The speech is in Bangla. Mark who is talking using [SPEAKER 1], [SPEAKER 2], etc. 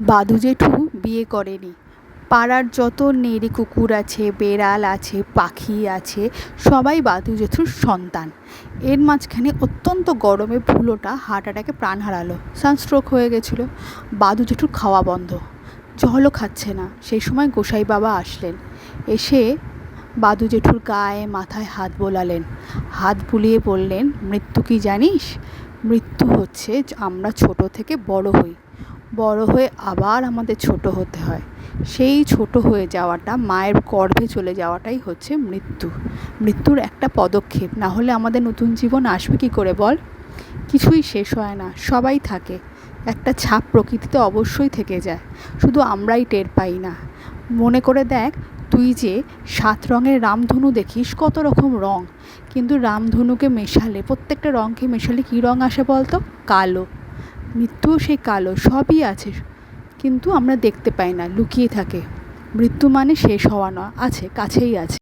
[SPEAKER 1] বাদু জেঠু বিয়ে করেনি। পাড়ার যত নেড়ি কুকুর আছে, বেড়াল আছে, পাখি আছে, সবাই বাদু জেঠুর সন্তান। এর মাঝখানে অত্যন্ত গরমে ভুলোটা হার্ট অ্যাটাকে প্রাণ হারালো, সানস্ট্রোক হয়ে গেছিলো। বাদু জেঠুর খাওয়া বন্ধ, জলও খাচ্ছে না। সেই সময় গোসাই বাবা আসলেন, এসে বাদু জেঠুর গায়ে মাথায় হাত বোলালেন। হাত বুলিয়ে বললেন, মৃত্যু কি জানিস? মৃত্যু হচ্ছে আমরা ছোট থেকে বড় হই, বড় হয়ে আবার আমাদের ছোট হতে হয়। সেই ছোট হয়ে যাওয়াটা, মায়ের গর্ভে চলে যাওয়াটাই হচ্ছে মৃত্যু। মৃত্যুর একটা পদক্ষেপ, না হলে আমাদের নতুন জীবন আসবে কী করে বল? কিছুই শেষ হয় না, সবাই থাকে। একটা ছাপ প্রকৃতিতে অবশ্যই থেকে যায়, শুধু আমরাই টের পাই না। মনে করে দেখ, তুই যে 7 রঙের রামধনু দেখিস, কত রকম রঙ, কিন্তু রামধনুকে মেশালে, প্রত্যেকটা রঙকে মেশালে কী রঙ আসে বলতো? কালো। মৃত্যুও সেই কালো, সবই আছে, কিন্তু আমরা দেখতে পাই না, লুকিয়ে থাকে। মৃত্যু মানে শেষ হওয়া নয়, আছে, কাছেই আছে।